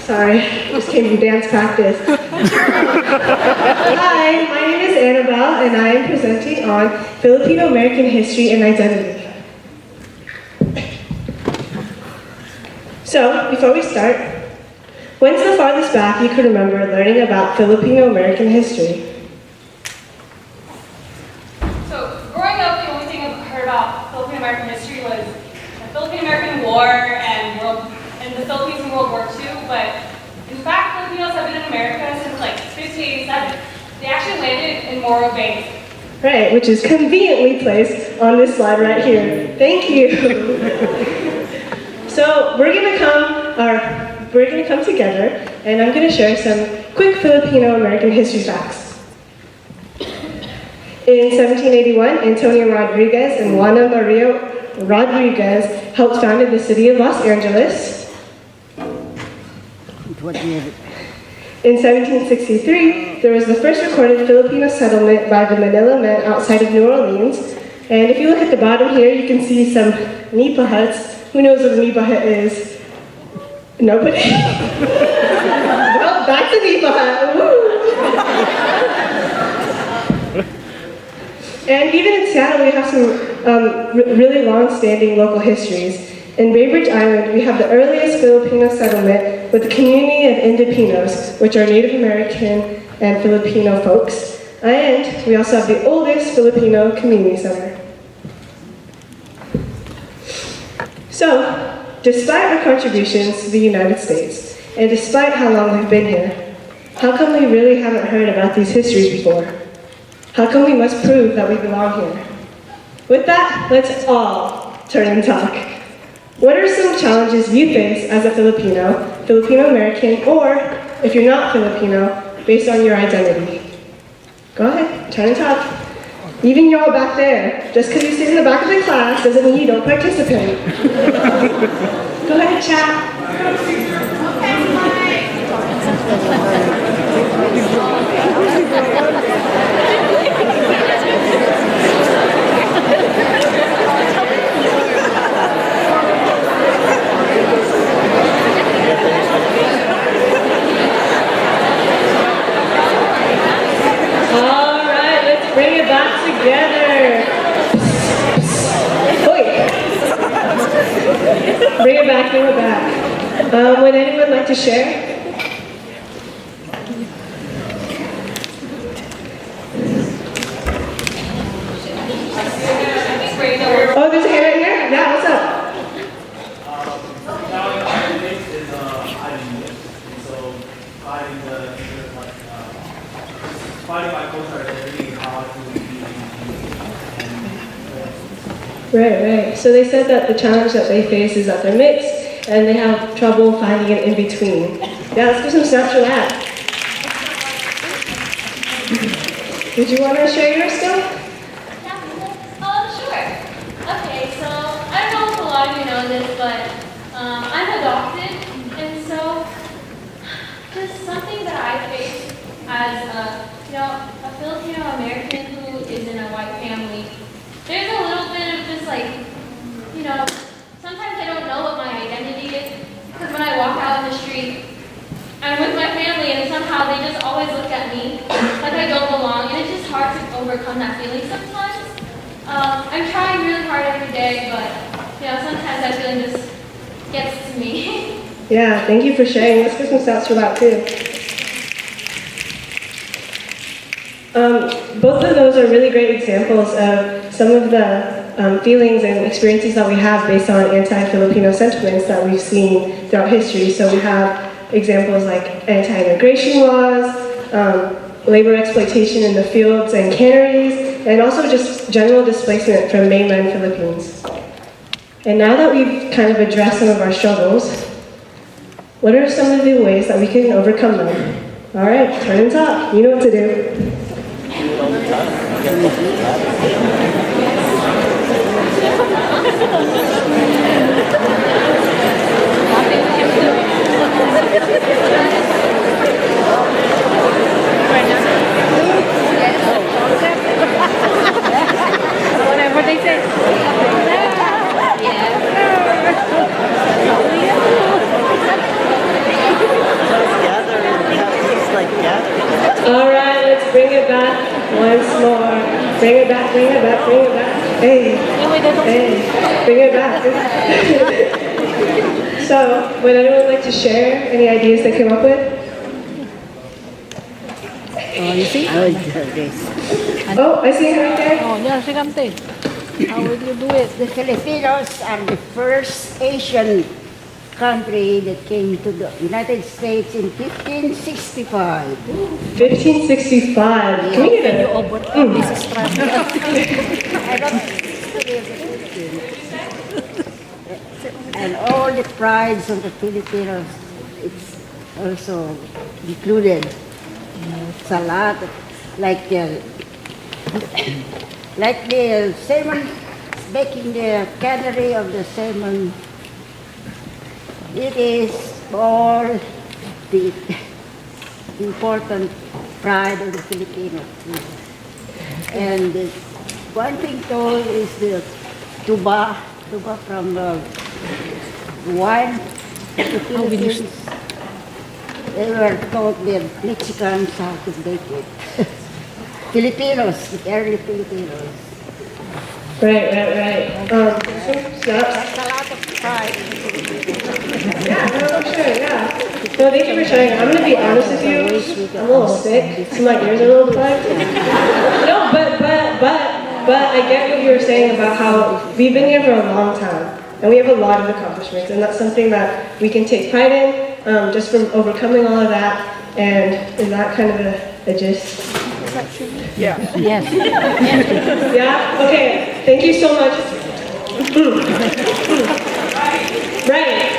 Sorry, just came from dance practice. Hi, my name is Annabelle, and I am presenting on Filipino American history and identity. So, before we start, when's the farthest back you can remember learning about Filipino American history? So, growing up, the only thing I've heard about Filipino American history was the Philippine American War and the Philippines in World War II. But in fact, Filipinos have been in America since like 1587. They actually landed in Morro Bay. Right, which is conveniently placed on this slide right here. Thank you. So we're gonna come together, and I'm gonna share some quick Filipino American history facts. In 1781, Antonio Rodriguez and Juana Maria Rodriguez helped found the city of Los Angeles. In 1763, there was the first recorded Filipino settlement by the Manila men outside of New Orleans. And if you look at the bottom here, you can see some nipa huts. Who knows what a nipa hut is? Nobody? Well, that's a nipa hut. Woo! And even in Seattle, we have some really long-standing local histories. In Bainbridge Island, we have the earliest Filipino settlement with the community of Indipinos, which are Native American and Filipino folks. And we also have the oldest Filipino community center. So, despite our contributions to the United States, and despite how long we've been here, how come we really haven't heard about these histories before? How come we must prove that we belong here? With that, let's all turn and talk. What are some challenges you face as a Filipino, Filipino American, or if you're not Filipino, based on your identity? Go ahead, turn and talk. Even y'all back there, just because you sit in the back of the class doesn't mean you don't participate. Go ahead, chat. Bring it back together. Bring it back, bring it back. Would anyone like to share? Oh, there's a hand right here? Yeah, what's up? Right. So they said that the challenge that they face is that they're mixed and they have trouble finding an in-between. Yeah, let's give some snaps for that. Did you want to share your stuff? Sure. Okay, so I don't know if a lot of you know this, but I'm adopted, and so just something that I face as a Filipino American who is in a white family. There's a little bit of just sometimes I don't know what my identity is, because when I walk out in the street, I'm with my family and somehow they just always look at me like I don't belong, and it's just hard to overcome that feeling sometimes. I'm trying really hard every day, but sometimes that feeling just gets to me. Yeah, thank you for sharing. Let's give some stats for that too. Both of those are really great examples of some of the feelings and experiences that we have based on anti-Filipino sentiments that we've seen throughout history. So we have examples like anti-immigration laws, labor exploitation in the fields and canneries, and also just general displacement from mainland Philippines. And now that we've kind of addressed some of our struggles, what are some of the ways that we can overcome them? All right, turn and talk. You know what to do. Whatever they say. Yeah. Bring it back, bring it back, bring it back. Hey, hey, bring it back. So, would anyone like to share any ideas they came up with? Oh, you see? Oh, I see her right there. Oh, yeah, Sigante. How will you do it? The Filipinos are the first Asian country that came to the United States in 1565. 1565. Can we get a... This is traffic. I don't believe it. And all the prides of the Filipinos, it's also included. It's a lot, like the salmon, making the cannery of the salmon. It is all the important pride of the Filipinos. And one thing told is the tuba from wine. The Philippines, they were taught the Mexicans how to make it. Filipinos, the early Filipinos. Right. Snaps. That's a lot of pride. Yeah, no, sure, yeah. No, thank you for sharing. I'm going to be honest with you. I'm a little sick, so my ears are a little plugged. No, but I get what you were saying about how we've been here for a long time, and we have a lot of accomplishments, and that's something that we can take pride in, just from overcoming all of that. And is that kind of a gist? Yes. Yeah? Okay, thank you so much. Right.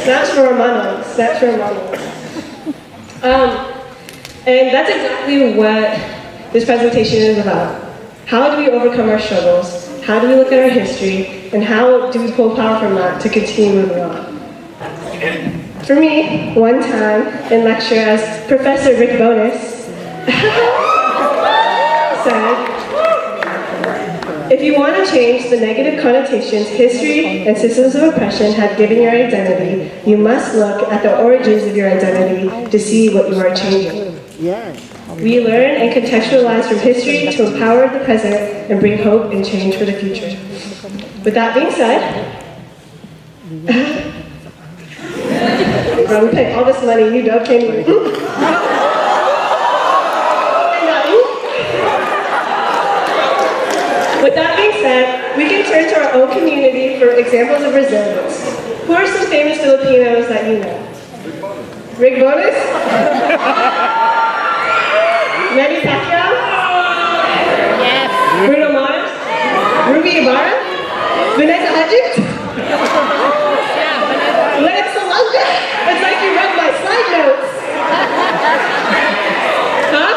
Snaps for Romano. Snaps for Romano. And that's exactly what this presentation is about. How do we overcome our struggles? How do we look at our history? And how do we pull power from that to continue moving on? For me, one time in lecture, as Professor Rick Bonus said, if you want to change the negative connotations history and systems of oppression have given your identity, you must look at the origins of your identity to see what you are changing. Yes. We learn and contextualize from history to empower the present and bring hope and change for the future. With that being said, bro, we paid all this money, you dog can't even. With that being said, we can turn to our own community for examples of resilience. Who are some famous Filipinos that you know? Rick Bonus? Manny Pacquiao? Yes. Bruno Mars? Ruby Ibarra? Vanessa Hudgens? Lennox Salonga? It's like you read my slide notes. Huh?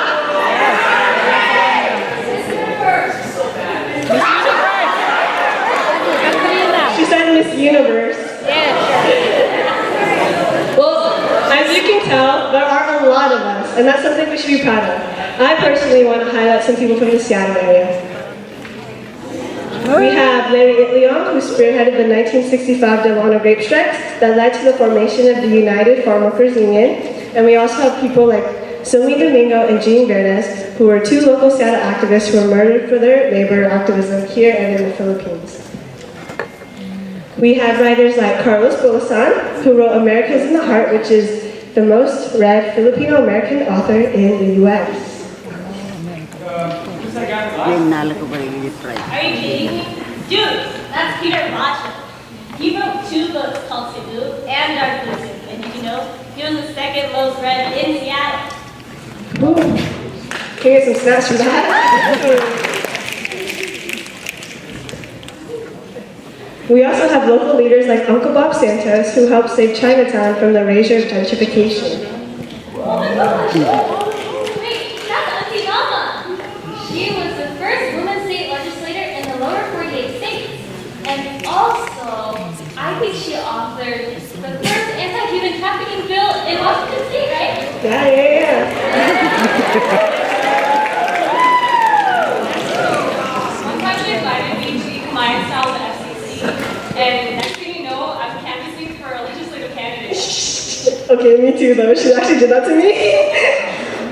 She said Miss Universe. Yes. Well, as you can tell, there are a lot of us, and that's something we should be proud of. I personally want to highlight some people from the Seattle area. We have Larry Itliong, who spearheaded the 1965 Delano rape strikes that led to the formation of the United Farm Workers Union. And we also have people like Somi Domingo and Jean Verdes, who were two local Seattle activists who were murdered for their labor activism here and in the Philippines. We have writers like Carlos Bulasan, who wrote America's in the Heart, which is the most read Filipino American author in the U.S. Are you kidding me? Dude, that's Peter Macho. He wrote 2 books called Cebu and Dark Blue City, and did you know he was the second most read in Seattle? Ooh. Can you get some snaps for that? We also have local leaders like Uncle Bob Santos, who helped save Chinatown from the erasure of gentrification. Oh my gosh! Wait, that's Auntie Mama! She was the first woman state legislator in the lower 48 states. And also, I think she authored the first anti-human trafficking bill in Washington State, right? Yeah. One time she invited me to eat Hawaiian style at the FCC, and next thing you know, I'm canvassing for a legislative candidate. Okay, me too though. She actually did that to me.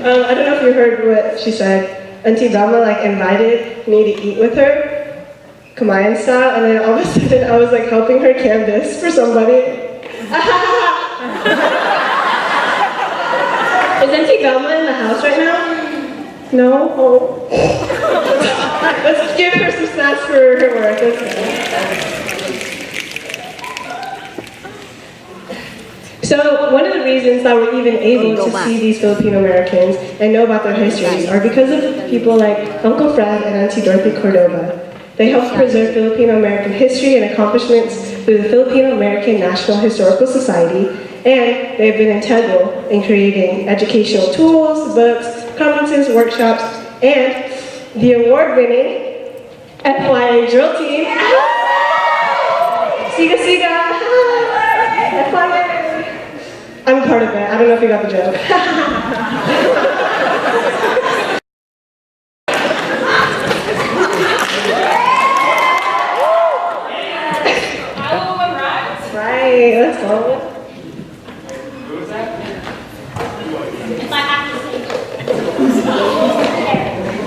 I don't know if you heard what she said. Auntie Velma like invited me to eat with her, Kamayan style, and then all of a sudden I was like helping her canvas for somebody. Is Auntie Velma in the house right now? No? Oh. Let's give her some snacks for her work. Let's go. So one of the reasons that we're even able to see these Filipino Americans and know about their histories are because of people like Uncle Fred and Auntie Dorothy Cordova. They helped preserve Filipino American history and accomplishments through the Filipino American National Historical Society, and they've been integral in creating educational tools, books, conferences, workshops, and the award-winning FYA drill team. Siga Siga! FYA! I'm part of it. I don't know if you got the joke. Right, let's go.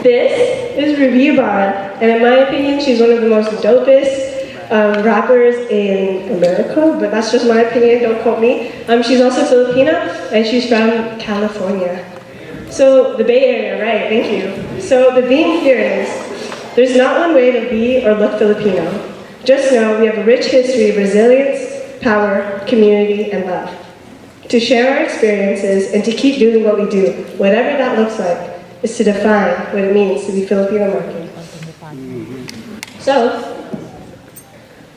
This is Review Bond, and in my opinion, she's one of the most dopest rappers in America, but that's just my opinion, don't quote me. She's also Filipino, and she's from California. So, the Bay Area, right, thank you. So, the theme here is, there's not one way to be or look Filipino. Just know we have a rich history of resilience, power, community, and love. To share our experiences and to keep doing what we do, whatever that looks like, is to define what it means to be Filipino American. So,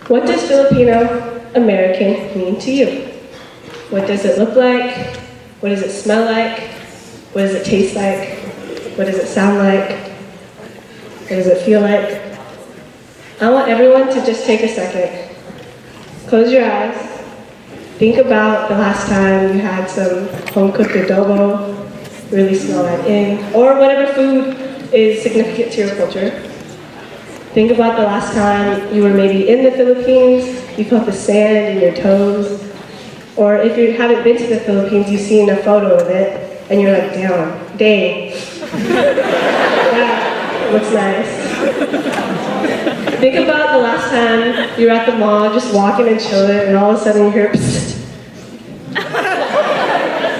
what does Filipino American mean to you? What does it look like? What does it smell like? What does it taste like? What does it sound like? What does it feel like? I want everyone to just take a second. Close your eyes. Think about the last time you had some home-cooked adobo, really smell that in, or whatever food is significant to your culture. Think about the last time you were maybe in the Philippines, you felt the sand in your toes, or if you haven't been to the Philippines, you've seen a photo of it, and you're like, dang, that looks nice. Think about the last time you were at the mall, just walking and chilling, and all of a sudden you hear psst.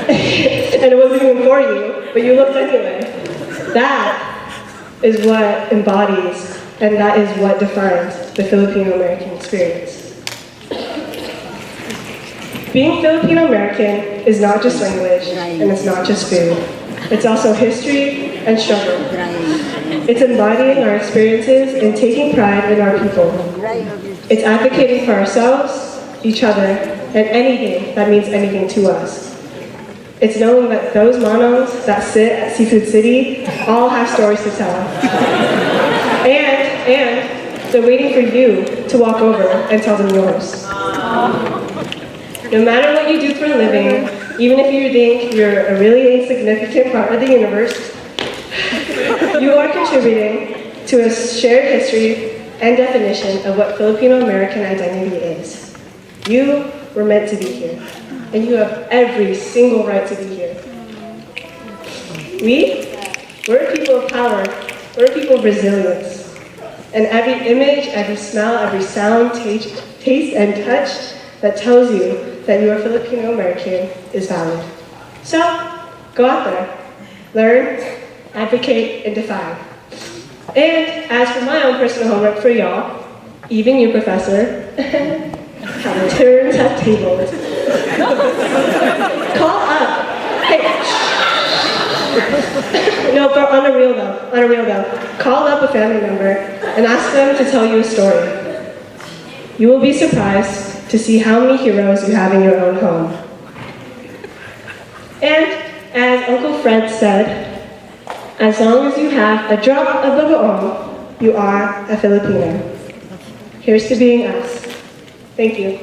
And it wasn't even for you, but you looked anyway. That is what embodies, and that is what defines the Filipino American experience. Being Filipino American is not just language, and it's not just food. It's also history and struggle. It's embodying our experiences and taking pride in our people. It's advocating for ourselves, each other, and anything that means anything to us. It's knowing that those monos that sit at Seafood City all have stories to tell. And they're waiting for you to walk over and tell them yours. No matter what you do for a living, even if you think you're a really insignificant part of the universe, you are contributing to a shared history and definition of what Filipino American identity is. You were meant to be here, and you have every single right to be here. We're people of power, we're people of resilience. And every image, every smell, every sound, taste, and touch that tells you that you are Filipino American is valid. So, go out there, learn, advocate, and define. And as for my own personal homework for y'all, even you, Professor, how the turns have tables. Call up. Hey. No, but on a real though, call up a family member and ask them to tell you a story. You will be surprised to see how many heroes you have in your own home. And as Uncle Fred said, as long as you have a drop of bagoong, you are a Filipino. Here's to being us. Thank you.